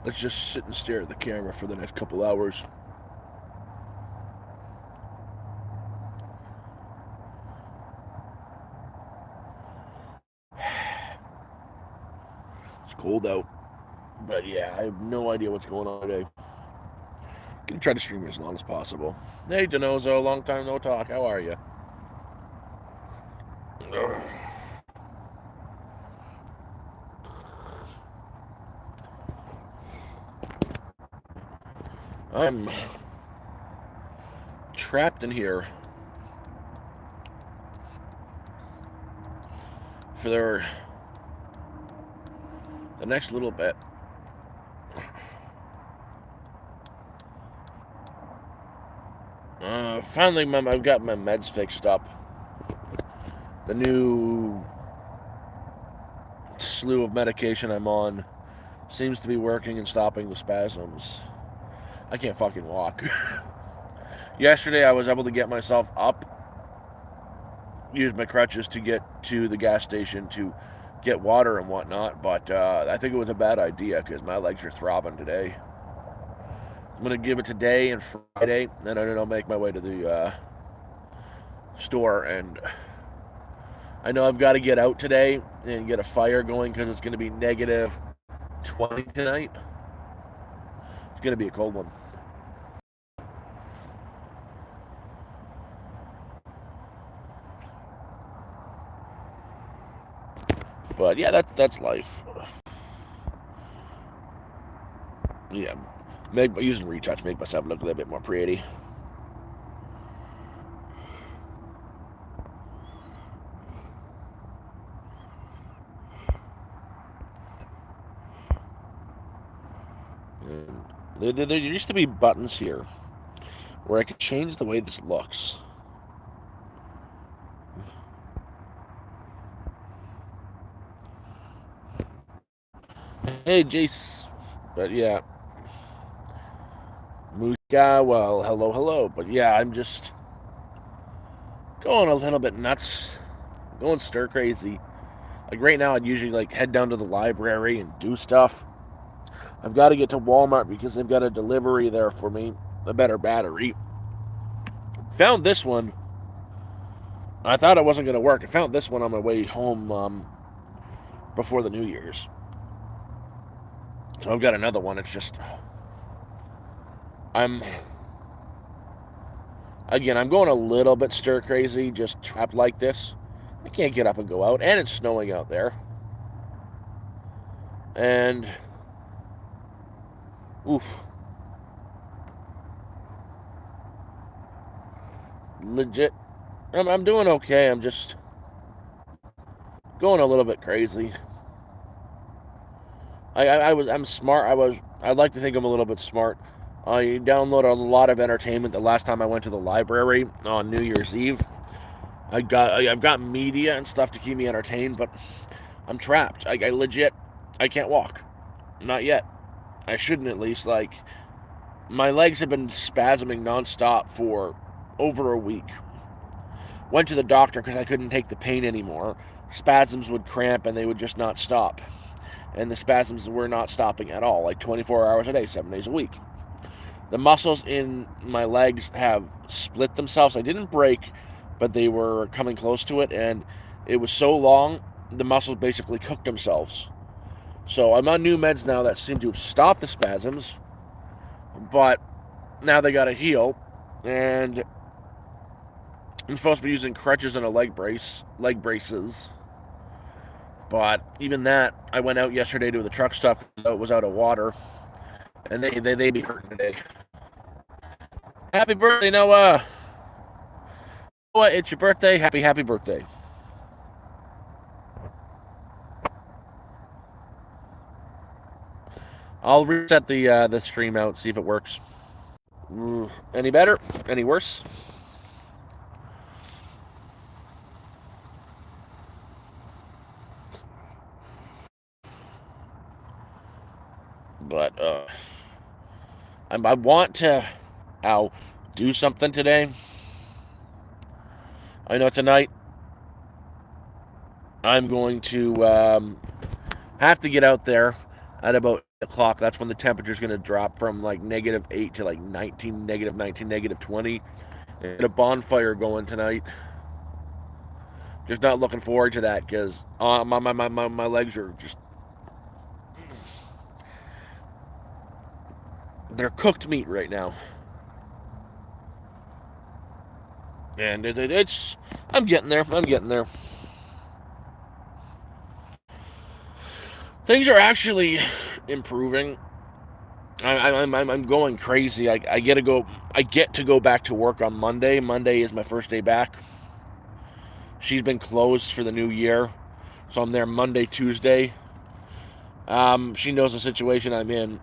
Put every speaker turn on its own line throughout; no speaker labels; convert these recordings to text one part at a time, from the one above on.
Let's just sit and stare at the camera for the next couple hours. It's cold out. But yeah, I have no idea what's going on today. Gonna try to stream as long as possible. Hey, Denozo, long time no talk. How are you? I'm trapped in here for the next little bit. Finally, I've got my meds fixed up. The new slew of medication I'm on seems to be working and stopping the spasms. I can't fucking walk. Yesterday, I was able to get myself up, use my crutches to get to the gas station to get water and whatnot, but I think it was a bad idea because my legs are throbbing today. I'm going to give it today and Friday, and then I'll make my way to the store. And I know I've got to get out today and get a fire going because it's going to be negative 20 tonight. It's going to be a cold one. But yeah, that's life. Yeah, using retouch make myself look a little bit more pretty. And there used to be buttons here where I could change the way this looks. Hey, Jace. But yeah. Muska, well, hello. But yeah, I'm just going a little bit nuts. Going stir crazy. Like right now, I'd usually like head down to the library and do stuff. I've got to get to Walmart because they've got a delivery there for me. A better battery. Found this one. I thought it wasn't going to work. I found this one on my way home before the New Year's. So I've got another one. It's just I'm going a little bit stir crazy, just trapped like this. I can't get up and go out, and it's snowing out there. And oof. Legit. I'm doing okay. I'm just going a little bit crazy. I'm smart. I'd like to think I'm a little bit smart. I downloaded a lot of entertainment the last time I went to the library on New Year's Eve. I've got media and stuff to keep me entertained, but I'm trapped. I legit I can't walk. Not yet. I shouldn't, at least. Like, my legs have been spasming nonstop for over a week. Went to the doctor because I couldn't take the pain anymore. Spasms would cramp and they would just not stop. And the spasms were not stopping at all, like 24 hours a day, 7 days a week. The muscles in my legs have split themselves. I didn't break, but they were coming close to it, and it was so long, the muscles basically cooked themselves. So I'm on new meds now that seem to have stopped the spasms, but now they gotta heal, and I'm supposed to be using crutches and a leg braces. But even that, I went out yesterday to the truck stop because it was out of water, and they be hurting today. Happy birthday, Noah! Noah, it's your birthday. Happy birthday. I'll reset the stream out, see if it works. Any better? Any worse? But I want to do something today. I know tonight I'm going to have to get out there at about 8 o'clock. That's when the temperature's going to drop from like -8 to like 19, -19, -20. And get a bonfire going tonight. Just not looking forward to that because my legs are just, they're cooked meat right now. And it's, I'm getting there. I'm getting there. Things are actually improving. I'm going crazy. I get to go. I get to go back to work on Monday. Monday is my first day back. She's been closed for the new year, so I'm there Monday, Tuesday. She knows the situation I'm in,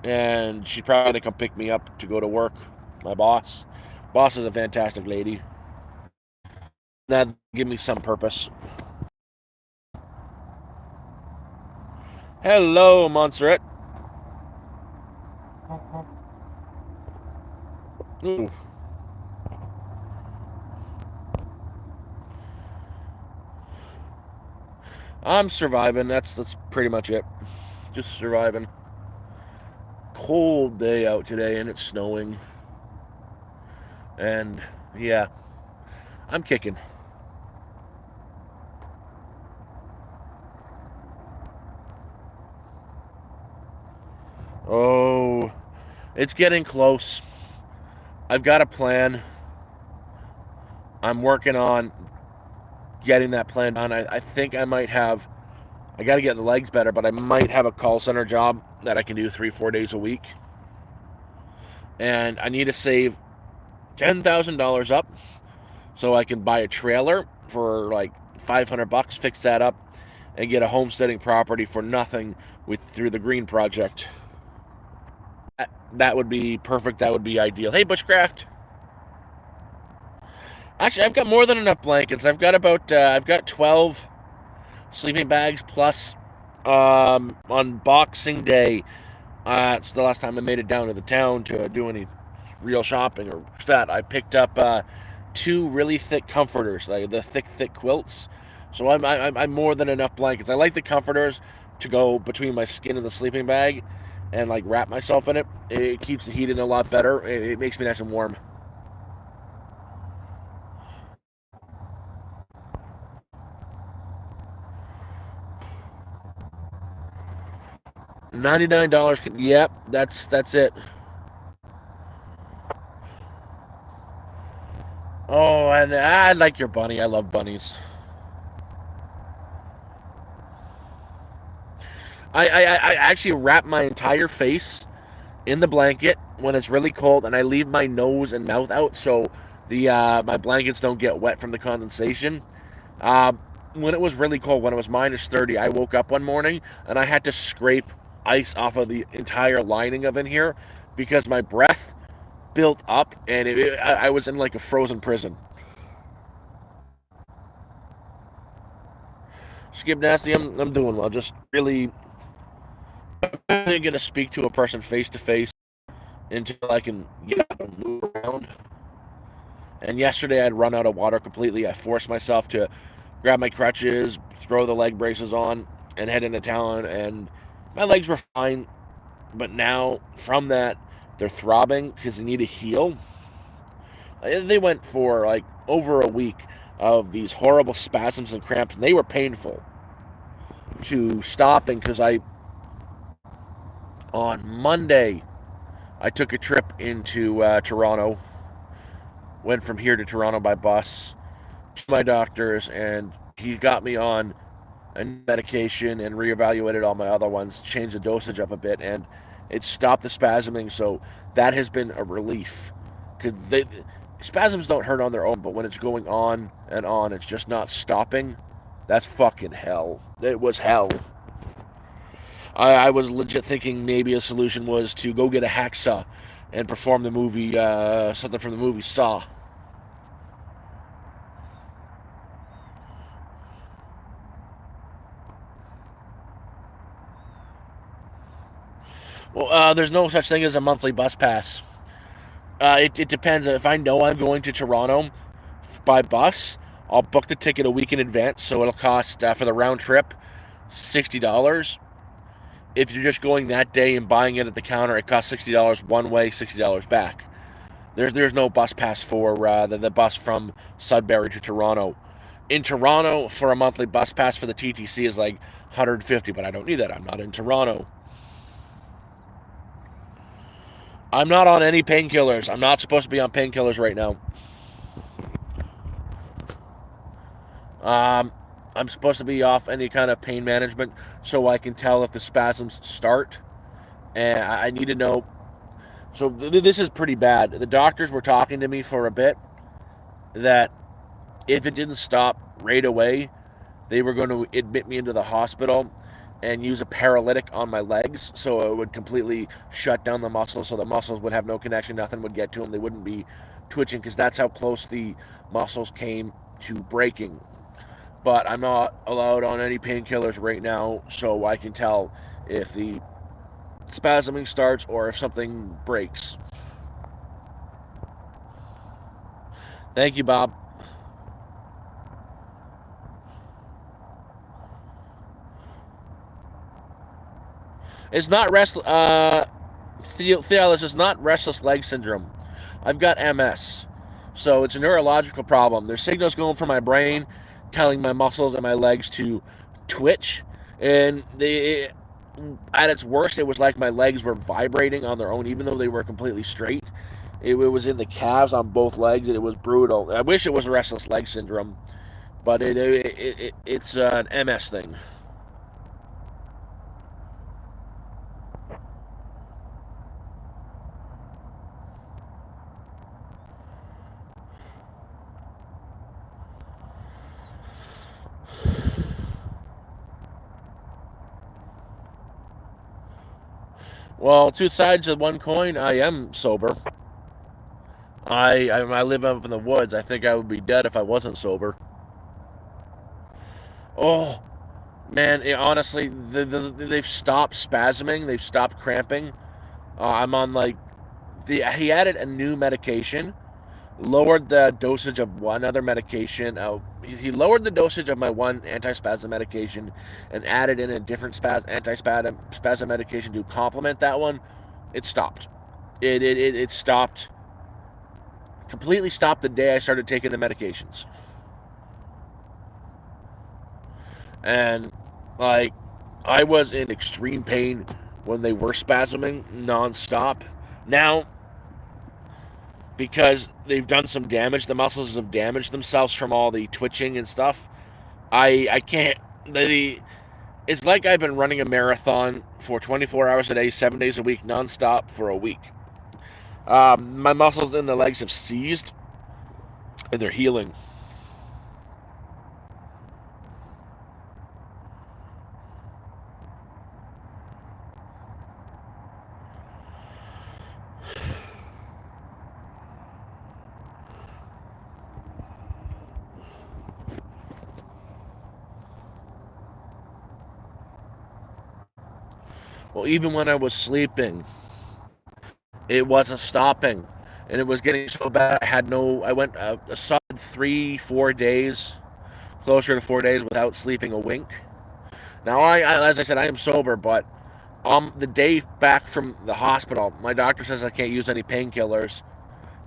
and she's probably gonna come pick me up to go to work. My boss is a fantastic lady. That give me some purpose. Hello, Montserrat. Ooh. I'm surviving. That's pretty much it. Just surviving. Cold day out today, and it's snowing. And yeah, I'm kicking. Oh, it's getting close. I've got a plan. I'm working on getting that plan done. I think I might have, I got to get the legs better, but I might have a call center job that I can do 3-4 days a week. And I need to save $10,000 up so I can buy a trailer for like $500, fix that up, and get a homesteading property for nothing with through the Green Project. That would be perfect. That would be ideal. Hey, Bushcraft. Actually, I've got more than enough blankets. I've got 12 sleeping bags plus on Boxing Day. It's the last time I made it down to the town to do any real shopping or that. I picked up two really thick comforters, like the thick quilts. So I'm more than enough blankets. I like the comforters to go between my skin and the sleeping bag, and like wrap myself in it. It keeps the heat in a lot better. It makes me nice and warm. $99. Yep, that's it. Oh, and I like your bunny. I love bunnies. I actually wrap my entire face in the blanket when it's really cold, and I leave my nose and mouth out so the my blankets don't get wet from the condensation. Uh, when it was really cold, when it was -30, I woke up one morning and I had to scrape ice off of the entire lining of in here because my breath built up and I was in like a frozen prison. Skip Nasty, I'm doing well. Just really, I'm going to speak to a person face to face until I can get up and move around. And yesterday I'd run out of water completely. I forced myself to grab my crutches, throw the leg braces on, and head into town. And my legs were fine, but now from that, they're throbbing because they need to heal. They went for like over a week of these horrible spasms and cramps, and they were painful to stopping because on Monday, I took a trip into Toronto, went from here to Toronto by bus to my doctor's, and he got me on a medication and reevaluated all my other ones, changed the dosage up a bit, and it stopped the spasming. So that has been a relief. Because spasms don't hurt on their own, but when it's going on and on, it's just not stopping. That's fucking hell. It was hell. I was legit thinking maybe a solution was to go get a hacksaw and perform the movie, something from the movie Saw. Well, there's no such thing as a monthly bus pass. It depends. If I know I'm going to Toronto by bus, I'll book the ticket a week in advance, so it'll cost for the round trip $60. If you're just going that day and buying it at the counter, it costs $60 one way, $60 back. There's no bus pass for the bus from Sudbury to Toronto. In Toronto, for a monthly bus pass for the TTC is like 150, but I don't need that. I'm not in Toronto. I'm not on any painkillers. I'm not supposed to be on painkillers right now. I'm supposed to be off any kind of pain management so I can tell if the spasms start. And I need to know. So this is pretty bad. The doctors were talking to me for a bit that if it didn't stop right away, they were going to admit me into the hospital and use a paralytic on my legs so it would completely shut down the muscles so the muscles would have no connection, nothing would get to them, they wouldn't be twitching because that's how close the muscles came to breaking. But I'm not allowed on any painkillers right now, so I can tell if the spasming starts or if something breaks. Thank you, Bob. It's not Theolis is not restless leg syndrome. I've got MS. So it's a neurological problem. There's signals going from my brain telling my muscles and my legs to twitch. And at its worst, it was like my legs were vibrating on their own, even though they were completely straight. It was in the calves on both legs, and it was brutal. I wish it was restless leg syndrome, but it's an MS thing. Well, two sides of one coin. I am sober. I live up in the woods. I think I would be dead if I wasn't sober. Oh man, honestly, they've stopped spasming. They've stopped cramping. I'm on like he added a new medication, lowered the dosage of one other medication. He lowered the dosage of my one antispasm medication and added in a different antispasm medication to complement that one. It stopped. It stopped. Completely stopped the day I started taking the medications. And like I was in extreme pain when they were spasming nonstop. Now, because they've done some damage, the muscles have damaged themselves from all the twitching and stuff. I can't. It's like I've been running a marathon for 24 hours a day, 7 days a week, nonstop for a week. My muscles in the legs have seized, and they're healing. Well, even when I was sleeping, it wasn't stopping, and it was getting so bad. I went a solid 3, 4 days, closer to 4 days, without sleeping a wink. Now, as I said, I am sober, but the day back from the hospital, my doctor says I can't use any painkillers,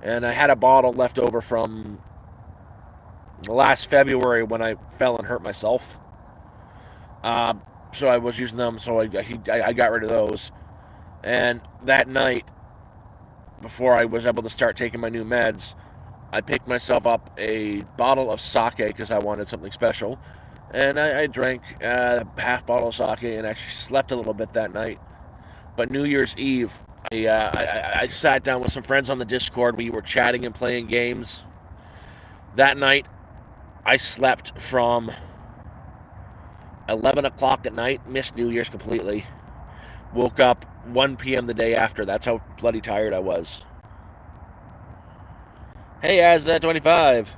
and I had a bottle left over from last February when I fell and hurt myself. So I was using them, so I got rid of those. And that night, before I was able to start taking my new meds, I picked myself up a bottle of sake because I wanted something special. And I drank a half bottle of sake and actually slept a little bit that night. But New Year's Eve, I sat down with some friends on the Discord. We were chatting and playing games. That night, I slept from 11 o'clock at night, missed New Year's completely. Woke up 1 p.m. the day after. That's how bloody tired I was. Hey, Az 25.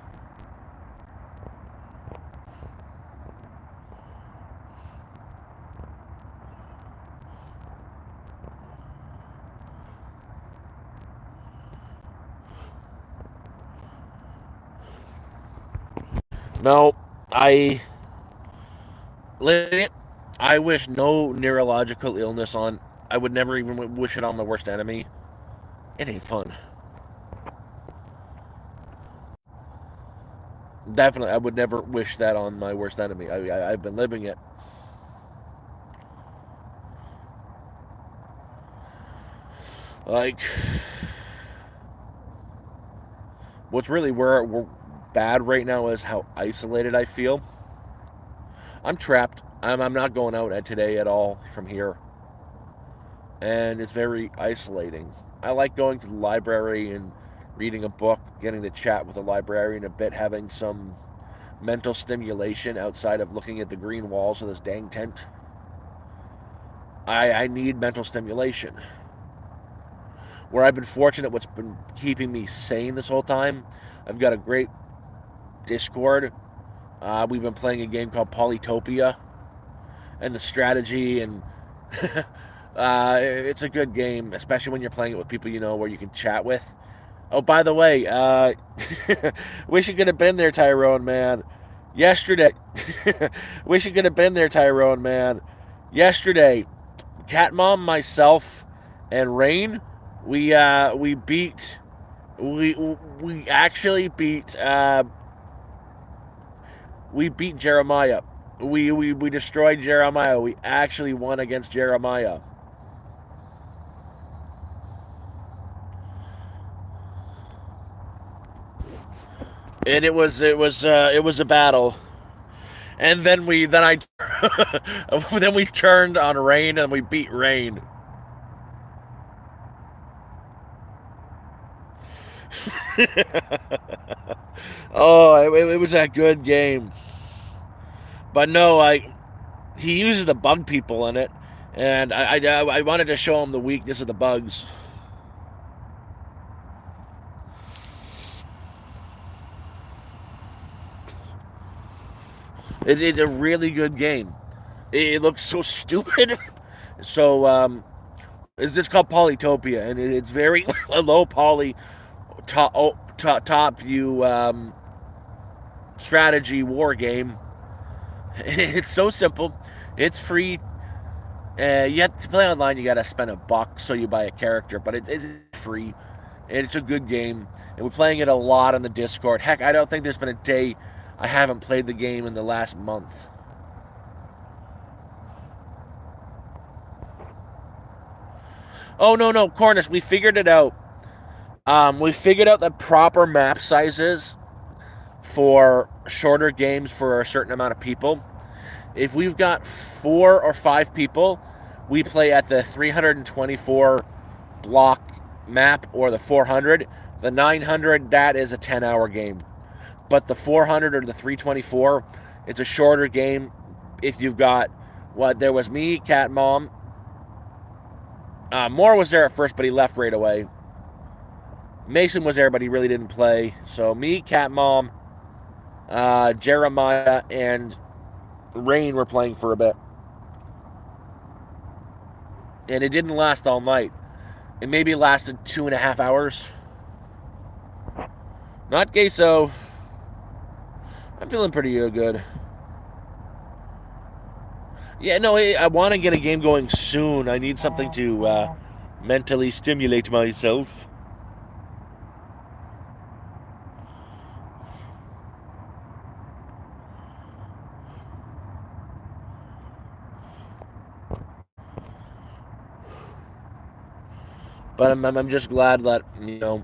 No, I I wish no neurological illness on. I would never even wish it on my worst enemy. It ain't fun. Definitely, I would never wish that on my worst enemy. I've been living it. Like, what's really where we're bad right now is how isolated I feel. I'm trapped. I'm not going out today at all from here, and it's very isolating. I like going to the library and reading a book, getting to chat with a librarian a bit, having some mental stimulation outside of looking at the green walls of this dang tent. I need mental stimulation. Where I've been fortunate, what's been keeping me sane this whole time, I've got a great Discord. We've been playing a game called Polytopia, and the strategy and it's a good game, especially when you're playing it with people you know where you can chat with. Oh, by the way, wish you could have been there, Tyrone, man. Yesterday, wish you could have been there, Tyrone, man. Yesterday, Cat Mom, myself, and Rain, we beat we we actually beat Jeremiah. We destroyed Jeremiah. We actually won against Jeremiah. And it was a battle. And then I then we turned on Rain and we beat Rain. Oh, it was a good game. But no, he uses the bug people in it, and I wanted to show him the weakness of the bugs. It's a really good game. It looks so stupid. So it's called Polytopia, and it's very a low poly top view strategy war game. It's so simple. It's free. You have to play online. You gotta spend $1, so you buy a character, but it's free. And it's a good game, and we're playing it a lot on the Discord. Heck, I don't think there's been a day I haven't played the game in the last month. Oh no, Cornish, we figured it out. We figured out the proper map sizes for shorter games for a certain amount of people. If we've got 4 or 5 people, we play at the 324 block map or the 400. The 900, that is a 10-hour game. But the 400 or the 324, it's a shorter game. If you've got there was me, Cat Mom. Moore was there at first, but he left right away. Mason was there, but he really didn't play. So me, Cat Mom, Jeremiah, and Rain were playing for a bit. And it didn't last all night. It maybe lasted 2.5 hours. Not gay, so I'm feeling pretty good. Yeah, no, I want to get a game going soon. I need something to mentally stimulate myself. But I'm just glad that, I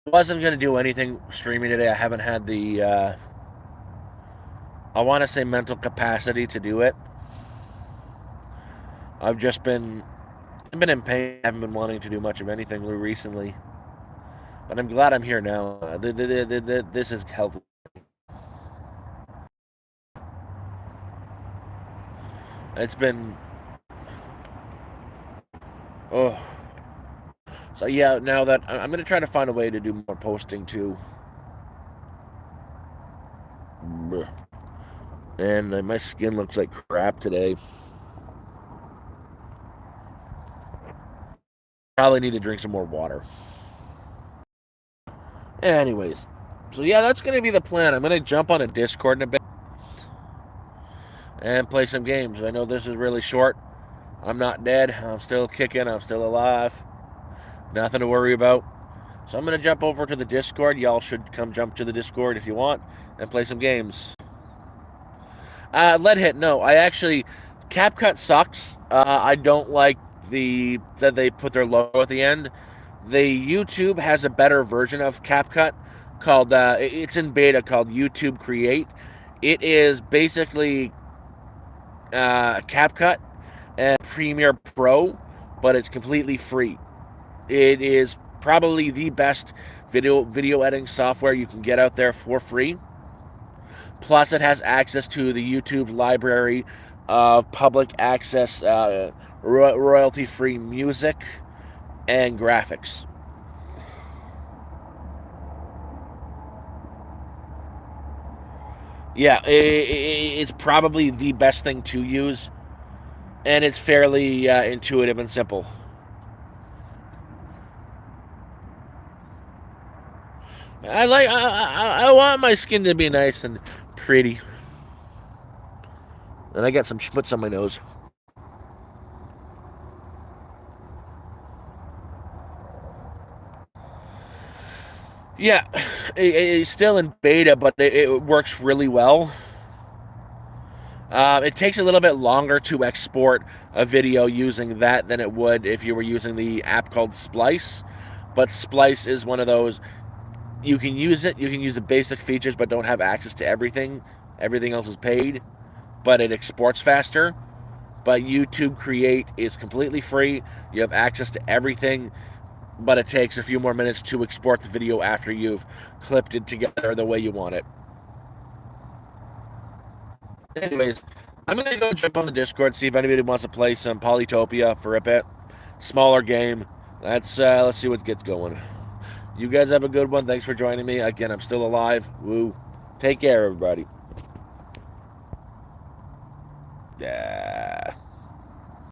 wasn't going to do anything streaming today. I haven't had the, I want to say mental capacity to do it. I've been in pain. I haven't been wanting to do much of anything recently. But I'm glad I'm here now. This is healthy. It's been, oh. So yeah, now that I'm going to try to find a way to do more posting too. And my skin looks like crap today. Probably need to drink some more water. Anyways, So yeah, that's gonna be the plan. I'm gonna jump on a Discord in a bit and play some games. I know this is really short. I'm not dead. I'm still kicking. I'm still alive. Nothing to worry about. So I'm gonna jump over to the Discord. Y'all should come jump to the Discord if you want and play some games. Lead hit. No, I actually CapCut sucks. I don't like that they put their logo at the end. The YouTube has a better version of CapCut called it's in beta called YouTube Create. It is basically CapCut and Premiere Pro, but it's completely free. It is probably the best video editing software you can get out there for free. Plus, it has access to the YouTube library of public access royalty free music and graphics. Yeah, it's probably the best thing to use, and it's fairly intuitive and simple. I want my skin to be nice and pretty, and I got some schmutz on my nose. Yeah, it's still in beta, but it works really well. It takes a little bit longer to export a video using that than it would if you were using the app called Splice. But Splice is one of those, you can use it, you can use the basic features, but don't have access to everything. Everything else is paid, but it exports faster. But YouTube Create is completely free. You have access to everything, but it takes a few more minutes to export the video after you've clipped it together the way you want it. Anyways, I'm gonna go jump on the Discord, see if anybody wants to play some Polytopia for a bit. Smaller game. Let's see what gets going. You guys have a good one. Thanks for joining me. Again, I'm still alive. Woo. Take care, everybody. Yeah.